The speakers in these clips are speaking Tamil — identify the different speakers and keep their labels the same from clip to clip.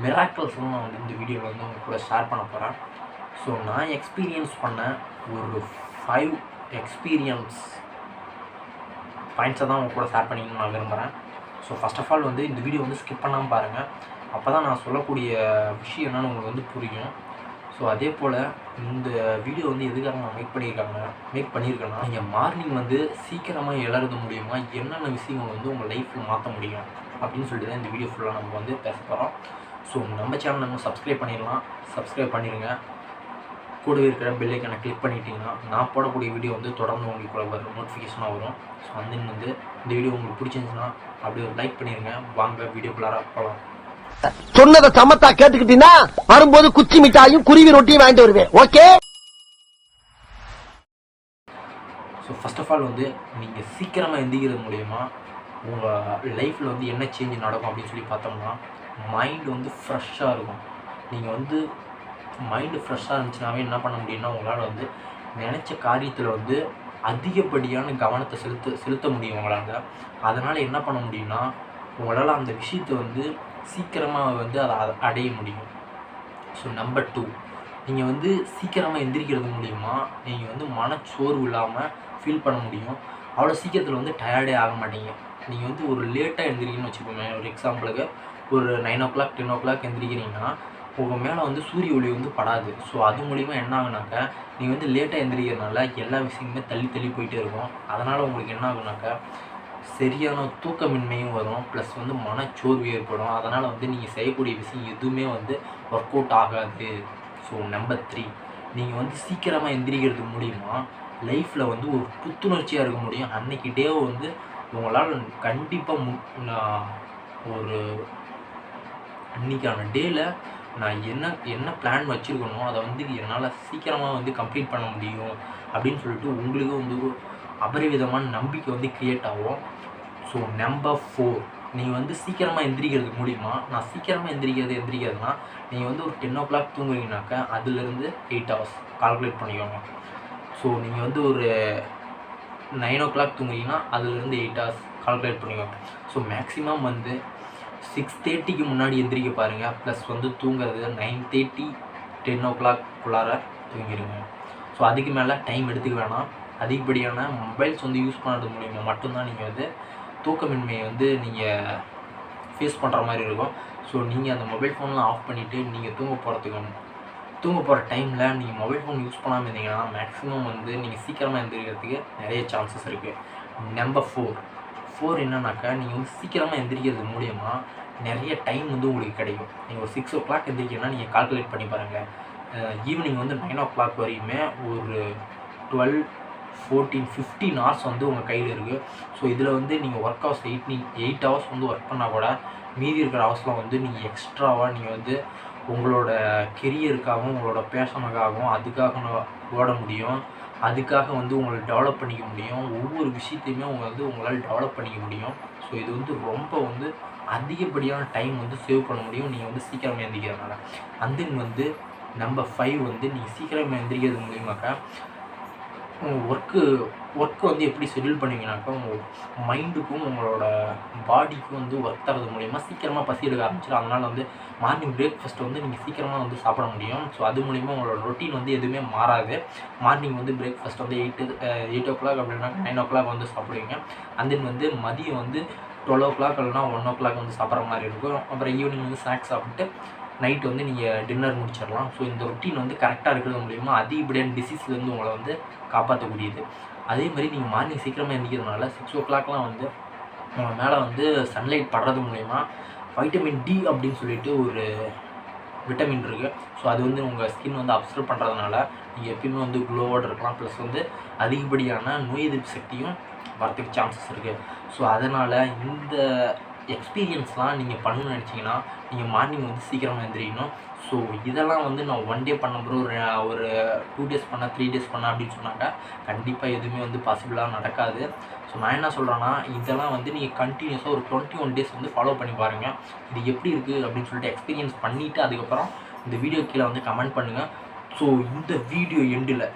Speaker 1: மிராக்கிள்ஸ்லாம் நான் வந்து இந்த வீடியோவில் வந்து உங்க கூட ஷேர் பண்ண போகிறேன். ஸோ நான் எக்ஸ்பீரியன்ஸ் பண்ண ஒரு 5 எக்ஸ்பீரியன்ஸ் பாயிண்ட்ஸை தான் உங்க கூட ஷேர் பண்ணிக்கணும்னு நான் விரும்புகிறேன். ஸோ ஃபஸ்ட் ஆஃப் ஆல் வந்து இந்த வீடியோ வந்து ஸ்கிப் பண்ணாமல் பாருங்கள். அப்போ தான் நான் சொல்லக்கூடிய விஷயம் என்னன்னு உங்களுக்கு வந்து புரியும். ஸோ அதே போல் இந்த வீடியோ வந்து எதுக்காக நான் மேக் பண்ணியிருக்கேன்னா, நீங்கள் மார்னிங் வந்து சீக்கிரமாக எழறது மூலிமா என்னென்ன விஷயங்கள் வந்து உங்கள் லைஃப்பில் மாற்ற முடியும் அப்படின்னு சொல்லிட்டு தான் இந்த வீடியோ ஃபுல்லாக நம்ம வந்து பேச போகிறோம். ஸோ நம்ம சேனல் நம்ம சப்ஸ்கிரைப் பண்ணிடுங்க. கூடவே இருக்கிற பெல் ஐக்கானை கிளிக் பண்ணிட்டீங்கன்னா நான் போடக்கூடிய வீடியோ வந்து தொடர்ந்து உங்களுக்கு வரும், நோட்டிஃபிகேஷனாக வரும். ஸோ வந்து வந்து இந்த வீடியோ உங்களுக்கு பிடிச்சிருந்துச்சுன்னா அப்படியே ஒரு லைக் பண்ணிடுங்க. வாங்க வீடியோக்குள்ளார போகலாம்.
Speaker 2: சொன்னதை சமத்தா கேட்டுக்கிட்டீங்கன்னா வரும்போது குச்சி மிட்டாயும் குருவி ரொட்டியும் வாங்கிட்டு வருவேன். Okay.
Speaker 1: So first of all வந்து நீங்கள் சீக்கிரமாக எந்திரிக்கிறது மூலயமா உங்கள் லைஃப்பில் வந்து என்ன சேஞ்ச் நடக்கும் அப்படின்னு சொல்லி பார்த்தோம்னா, மைண்ட் வந்து ஃப்ரெஷ்ஷாக இருக்கும். நீங்கள் வந்து மைண்டு ஃப்ரெஷ்ஷாக இருந்துச்சுனாவே என்ன பண்ண முடியும்னா, உங்களால் வந்து நினச்ச காரியத்தில் வந்து அதிகப்படியான கவனத்தை செலுத்த முடியும் உங்களால். அதனால் என்ன பண்ண முடியும்னா, உங்களால் அந்த விஷயத்தை வந்து சீக்கிரமாக வந்து அதை அடைய முடியும். ஸோ நம்பர் 2, நீங்கள் வந்து சீக்கிரமாக எந்திரிக்கிறது மூலிமா நீங்கள் வந்து மனச்சோர்வு இல்லாமல் ஃபீல் பண்ண முடியும். அவ்வளோ சீக்கிரத்தில் வந்து டயர்டே ஆக மாட்டீங்க. நீங்கள் வந்து ஒரு லேட்டாக எந்திரிக்கணும்னு வச்சுக்கோங்க. ஒரு எக்ஸாம்பிளுக்கு ஒரு 9 o'clock 10 o'clock எந்திரிக்கிறீங்கன்னா உங்கள் மேலே வந்து சூரிய ஒளி வந்து படாது. ஸோ அது மூலிமா என்ன ஆகுனாக்கா, நீங்கள் வந்து லேட்டாக எந்திரிக்கிறதுனால எல்லா விஷயமுமே தள்ளி போயிட்டே இருக்கும். அதனால் உங்களுக்கு என்ன ஆகுனாக்கா, சரியான தூக்கமின்மையும் வரும், ப்ளஸ் வந்து மனச்சோர்வு ஏற்படும். அதனால் வந்து நீங்கள் செய்யக்கூடிய விஷயம் எதுவுமே வந்து ஒர்க் அவுட் ஆகாது. ஸோ நம்பர் 3, நீங்கள் வந்து சீக்கிரமாக எந்திரிக்கிறது மூலிமா லைஃப்பில் வந்து ஒரு புத்துணர்ச்சியாக இருக்க முடியும். அன்றைக்கி டேவை வந்து உங்களால் கண்டிப்பாக ஒரு அன்றைக்கான டேயில் நான் என்ன பிளான் வச்சுருக்கணும் அதை வந்து என்னால் சீக்கிரமாக வந்து கம்ப்ளீட் பண்ண முடியும் அப்படின்னு சொல்லிட்டு உங்களுக்கு வந்து ஒரு அபரிவிதமான நம்பிக்கை வந்து க்ரியேட் ஆகும். ஸோ நம்பர் 4, நீங்கள் வந்து சீக்கிரமாக எந்திரிக்கிறது மூலிமா, நான் சீக்கிரமாக எந்திரிக்கிறதுனா நீங்கள் வந்து ஒரு 10 o'clock தூங்குறீங்கனாக்கா அதுலேருந்து 8 hours கால்குலேட் பண்ணிக்கோங்க. ஸோ நீங்கள் வந்து ஒரு 9 o'clock தூங்குறீங்கன்னா அதுலேருந்து 8 hours கால்குலேட் பண்ணிக்கோங்க. ஸோ மேக்ஸிமம் வந்து 6:30க்கு முன்னாடி எந்திரிக்க பாருங்கள். ப்ளஸ் வந்து தூங்குறது 9:30 10 o'clock தூங்கிடுங்க. ஸோ அதுக்கு மேலே டைம் எடுத்துக்க வேணாம். அதிகப்படியான மொபைல்ஸ் வந்து யூஸ் பண்ணுறது மூலிமா மட்டும்தான் நீங்கள் வந்து தூக்கமின்மையை வந்து நீங்கள் ஃபேஸ் பண்ணுற மாதிரி இருக்கும். ஸோ நீங்கள் அந்த மொபைல் ஃபோன்லாம் ஆஃப் பண்ணிவிட்டு நீங்கள் தூங்க போகிற டைமில் நீங்கள் மொபைல் ஃபோன் யூஸ் பண்ணாமல் இருந்தீங்கன்னா மேக்ஸிமம் வந்து நீங்கள் சீக்கிரமாக எந்திரிக்கிறதுக்கு நிறைய சான்சஸ் இருக்குது. நம்பர் 4 என்னன்னாக்கா, நீங்கள் வந்து சீக்கிரமாக எந்திரிக்கிறது மூலயமா நிறைய டைம் வந்து உங்களுக்கு கிடைக்கும். நீங்கள் ஒரு 6 o'clock எந்திரிக்கிறீங்கன்னா நீங்கள் கால்குலேட் பண்ணி பாருங்கள். ஈவினிங் வந்து 9 o'clock வரையுமே ஒரு 12 14 15 hours வந்து உங்கள் கையில் இருக்குது. ஸோ இதில் வந்து நீங்கள் ஒர்க் ஹவர்ஸ் 8 hours வந்து ஒர்க் பண்ணால் கூட மீதி இருக்கிற ஹவர்ஸ்லாம் வந்து நீங்கள் எக்ஸ்ட்ராவாக நீங்கள் வந்து உங்களோட கெரியருக்காகவும் உங்களோட பேஷனுக்காகவும் அதுக்காக ஓட முடியும். அதுக்காக வந்து உங்களை டெவலப் பண்ணிக்க முடியும். ஒவ்வொரு விஷயத்தையுமே உங்களால் டெவலப் பண்ணிக்க முடியும். ஸோ இது வந்து ரொம்ப வந்து அதிகப்படியான டைம் வந்து சேவ் பண்ண முடியும் நீங்கள் வந்து சீக்கிரமாக எந்திரிக்கிறதுனால. அண்ட் தென் வந்து நம்பர் 5 வந்து நீங்கள் சீக்கிரமாக எந்திரிக்கிறது மூலியமாக்கா ஒர்க்கு வந்து எப்படி ஷெட்யூல் பண்ணுவீங்கனாக்கா, உங்கள் மைண்டுக்கும் உங்களோட பாடிக்கும் வந்து ஒர்க் தரது மூலிமா சீக்கிரமாக பசி எடுக்க ஆரம்பிச்சிடும். அதனால் வந்து மார்னிங் பிரேக்ஃபாஸ்ட் வந்து நீங்கள் சீக்கிரமாக வந்து சாப்பிட முடியும். ஸோ அது மூலிமா உங்களோட ரொட்டீன் வந்து எதுவுமே மாறாது. மார்னிங் வந்து பிரேக்ஃபாஸ்ட் வந்து 8 o'clock அப்படின்னா 9 o'clock வந்து சாப்பிடுவீங்க. அண்ட் தென் வந்து மதியம் வந்து 12 o'clock இல்லைனா 1 o'clock வந்து சாப்பிட்ற மாதிரி இருக்கும். அப்புறம் ஈவினிங் வந்து ஸ்நாக்ஸ் சாப்பிட்டு நைட்டு வந்து நீங்கள் டின்னர் முடிச்சிடலாம். ஸோ இந்த ரொட்டீன் வந்து கரெக்டாக இருக்கிறது மூலிமா அதிகப்படியான டிசீஸ்லேருந்து உங்களை வந்து காப்பாற்றக்கூடியது. அதே மாதிரி நீங்கள் மார்னிங் சீக்கிரமாக எந்திரிக்கிறதுனால 6 o'clockலாம் வந்து உங்கள் மேலே வந்து சன்லைட் படுறது மூலிமா வைட்டமின் D அப்படின்னு சொல்லிட்டு ஒரு விட்டமின் இருக்குது. ஸோ அது வந்து உங்கள் ஸ்கின் வந்து அப்சர்வ் பண்ணுறதுனால நீங்கள் எப்பயுமே வந்து க்ளோவோடு இருக்கலாம். ப்ளஸ் வந்து அதிகப்படியான நோய் எதிர்ப்பு சக்தியும் வரத்துக்கு சான்சஸ் இருக்குது. ஸோ அதனால் இந்த எக்ஸ்பீரியன்ஸ்லாம் நீங்கள் பண்ணணும்னு நினச்சிங்கன்னா நீங்கள் மார்னிங் வந்து சீக்கிரமாக எழுந்திரிக்கணும். ஸோ இதெல்லாம் வந்து நான் 1 day பண்ண பிறகு ஒரு 2 days பண்ண 3 days பண்ண அப்படின்னு சொன்னாங்க கண்டிப்பாக எதுவுமே வந்து பாசிபிளாக நடக்காது. ஸோ நான் என்ன சொல்கிறேன்னா, இதெல்லாம் வந்து நீங்கள் கண்டினியூஸாக ஒரு 21 days வந்து ஃபாலோ பண்ணி பாருங்கள். இது எப்படி இருக்குது அப்படின்னு சொல்லிட்டு எக்ஸ்பீரியன்ஸ் பண்ணிவிட்டு அதுக்கப்புறம் இந்த வீடியோ கீழே வந்து கமெண்ட் பண்ணுங்கள். ஸோ இந்த வீடியோ எண்டில்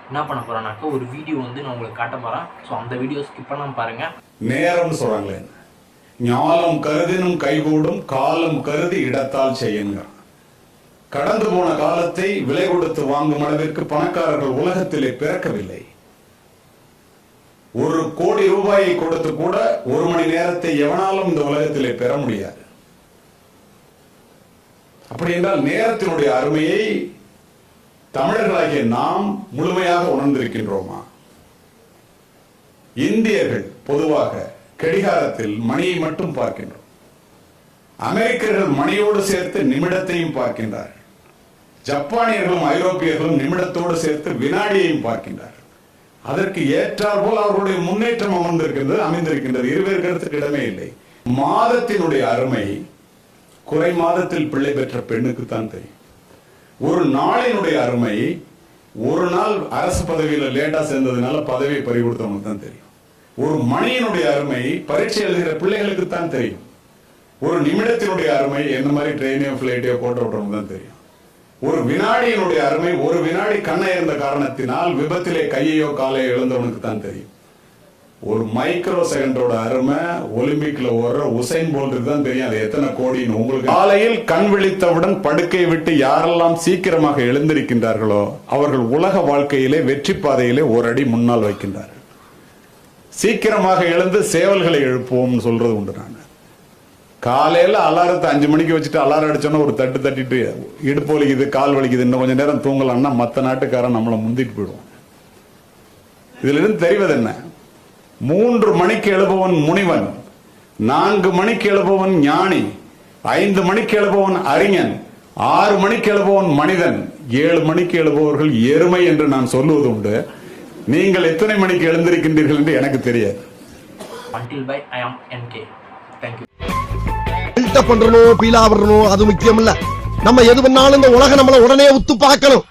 Speaker 1: என்ன பண்ண போகிறேன்னாக்கா, ஒரு வீடியோ வந்து நான் உங்களுக்கு காட்ட போகிறேன். ஸோ அந்த வீடியோ ஸ்கிப் பண்ணாமல் பாருங்கள்.
Speaker 3: நேரம்னு சொல்கிறாங்களே, ஞாலம் கருதினும் கைகூடும், காலம் கருதி இடத்தால் செய்யுங்க. கடந்து போன காலத்தை விலை கொடுத்து வாங்கும் அளவிற்கு பணக்காரர்கள் உலகத்திலே பிறக்கவில்லை. 1 கோடி ரூபாயை கொடுத்து கூட 1 மணி நேரத்தை எவனாலும் இந்த உலகத்திலே பெற முடியாது. அப்படி என்றால் நேரத்தினுடைய அருமையை தமிழர்களாகிய நாம் முழுமையாக உணர்ந்திருக்கின்றோமா? இந்தியர்கள் பொதுவாக கடிகாரத்தில் மணியை மட்டும் பார்க்கின்றோம். அமெரிக்கர்கள் மணியோடு சேர்த்து நிமிடத்தையும் பார்க்கின்றார்கள். ஜப்பானியர்களும் ஐரோப்பியர்களும் நிமிடத்தோடு சேர்த்து வினாடியையும் பார்க்கின்றார்கள். அதற்கு ஏற்றால் போல் அவர்களுடைய முன்னேற்றம் அமைந்திருக்கின்றது. இருவேறு கருத்துக்கு இடமே இல்லை. மாதத்தினுடைய அருமை குறை மாதத்தில் பிள்ளை பெற்ற பெண்ணுக்கு தான் தெரியும். ஒரு நாளினுடைய அருமை ஒரு நாள் அரசு பதவியில லேட்டா சேர்ந்ததுனால பதவியை பறி கொடுத்தவங்களுக்கு தான் தெரியும். ஒரு மணியினுடைய அருமை பரீட்சை எழுதுகிற பிள்ளைகளுக்கு தான் தெரியும். ஒரு நிமிடத்தினுடைய அருமை என்ன மாதிரி ட்ரெயினையோ பிளைட்டையோ போட்டு விட்டுறவங்க தான் தெரியும். ஒரு வினாடியினுடைய அருமை ஒரு வினாடி கண்ணை இருந்த காரணத்தினால் விபத்திலே கையையோ காலையோ இழந்தவனுக்கு தான் தெரியும். ஒரு மைக்ரோ செகண்டோட அருமை ஒலிம்பிக்ல ஓடுற உசைன் போல்ட்டுக்கு தான் தெரியும். அது எத்தனை கோடின்னு. உங்களுக்கு காலையில் கண் விழித்தவுடன் படுக்கை விட்டு யாரெல்லாம் சீக்கிரமாக எழுந்திருக்கின்றார்களோ அவர்கள் உலக வாழ்க்கையிலே வெற்றி பாதையிலே ஒரு அடி முன்னால் வைக்கின்றார்கள். சீக்கிரமாக எழுந்து சேவல்களை எழுப்புவோம் சொல்றது உண்டு. நான் காலையில அலாரத்தை 5 மணிக்கு வச்சுட்டு அலாரம் அடிச்சோன்னா ஒரு தட்டு தட்டிட்டு இடுப்பு வலிக்குது கால் வலிக்குது இன்னும் கொஞ்சம் நேரம் தூங்கலாம்னா மற்ற நாட்டுக்காரன் நம்மளை முந்திட்டு போயிடுவோம். இதுல இருந்து தெரிவது என்ன? 3 மணிக்கு எழுபவன் முனிவன், 4 மணிக்கு எழுபவன் ஞானி, 5 மணிக்கு எழுபவன் அறிஞன், 6 மணிக்கு எழுபவன் மனிதன், 7 மணிக்கு எழுபவர்கள் எருமை என்று நான் சொல்லுவது உண்டு. நீங்கள் எத்தனை மணிக்கு எழுந்திருக்கின்றீர்கள் என்று எனக்கு தெரியாது.
Speaker 1: Until by I am NK. Thank you.
Speaker 2: Buildup பண்றணும், பீலா வரணும், அது முக்கியம் இல்ல. நம்ம எது பண்ணாலும் இந்த உலகம் நம்மள உடனே உத்து பார்க்கணும்.